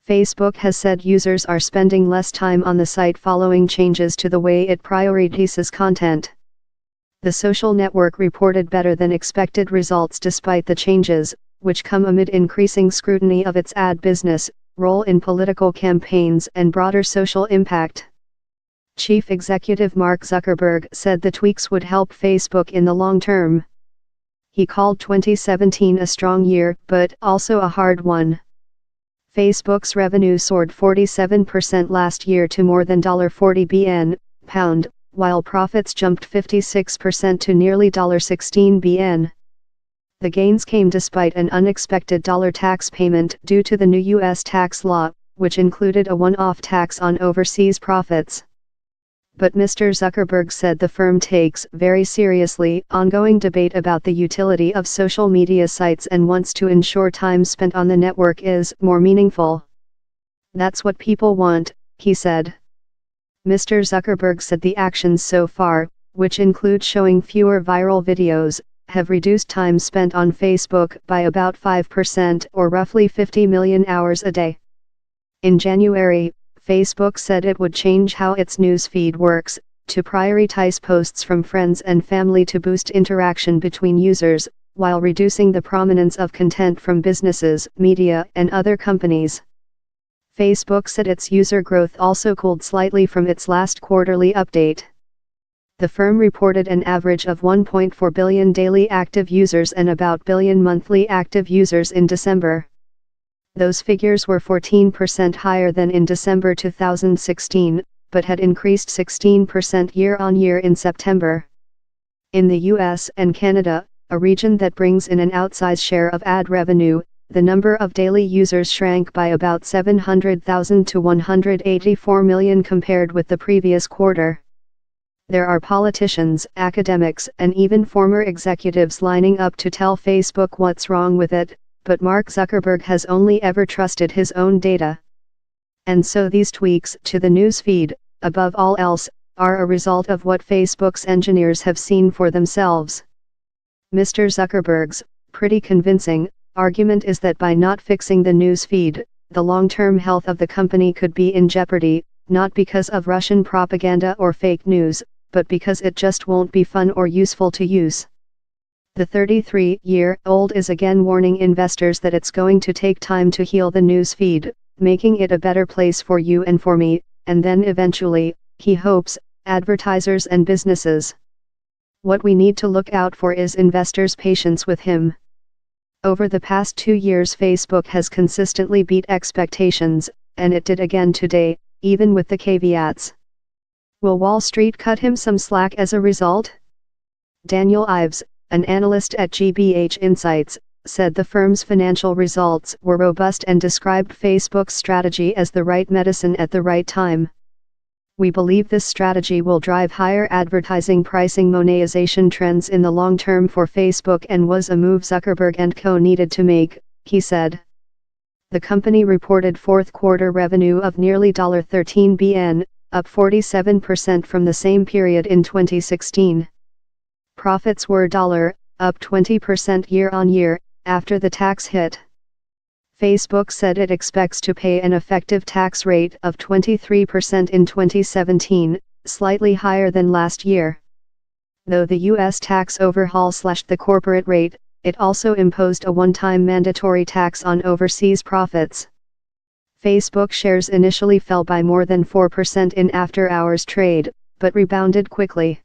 Facebook has said users are spending less time on the site following changes to the way it prioritizes content. The social network reported better than expected results despite the changes, which come amid increasing scrutiny of its ad business, role in political campaigns and broader social impact. Chief Executive Mark Zuckerberg said the tweaks would help Facebook in the long term. He called 2017 a strong year, but also a hard one. Facebook's revenue soared 47% last year to more than $40 billion, while profits jumped 56% to nearly $16 billion. The gains came despite an unexpected tax payment due to the new U.S. tax law, which included a one-off tax on overseas profits. But Mr. Zuckerberg said the firm takes very seriously ongoing debate about the utility of social media sites and wants to ensure time spent on the network is more meaningful. That's what people want, he said. Mr. Zuckerberg said the actions so far, which include showing fewer viral videos, have reduced time spent on Facebook by about 5% or roughly 50 million hours a day. In January, Facebook said it would change how its news feed works, to prioritize posts from friends and family to boost interaction between users, while reducing the prominence of content from businesses, media, and other companies. Facebook said its user growth also cooled slightly from its last quarterly update. The firm reported an average of 1.4 billion daily active users and about billion monthly active users in December. Those figures were 14% higher than in December 2016, but had increased 16% year-on-year in September. In the US and Canada, a region that brings in an outsized share of ad revenue, the number of daily users shrank by about 700,000 to 184 million compared with the previous quarter. There are politicians, academics, and even former executives lining up to tell Facebook what's wrong with it, but Mark Zuckerberg has only ever trusted his own data. And so these tweaks to the news feed, above all else, are a result of what Facebook's engineers have seen for themselves. Mr. Zuckerberg's, pretty convincing, argument is that by not fixing the news feed, the long-term health of the company could be in jeopardy, not because of Russian propaganda or fake news, but because it just won't be fun or useful to use. The 33-year-old is again warning investors that it's going to take time to heal the news feed, making it a better place for you and for me, and then eventually, he hopes, advertisers and businesses. What we need to look out for is investors' patience with him. Over the past 2 years, Facebook has consistently beat expectations, and it did again today, even with the caveats. Will Wall Street cut him some slack as a result? Daniel Ives, an analyst at GBH Insights, said the firm's financial results were robust and described Facebook's strategy as the right medicine at the right time. We believe this strategy will drive higher advertising pricing monetization trends in the long term for Facebook and was a move Zuckerberg and co. needed to make, he said. The company reported fourth quarter revenue of nearly $13 billion, up 47% from the same period in 2016. Profits were up 20% year-on-year, after the tax hit. Facebook said it expects to pay an effective tax rate of 23% in 2017, slightly higher than last year. Though the U.S. tax overhaul slashed the corporate rate, it also imposed a one-time mandatory tax on overseas profits. Facebook shares initially fell by more than 4% in after-hours trade, but rebounded quickly.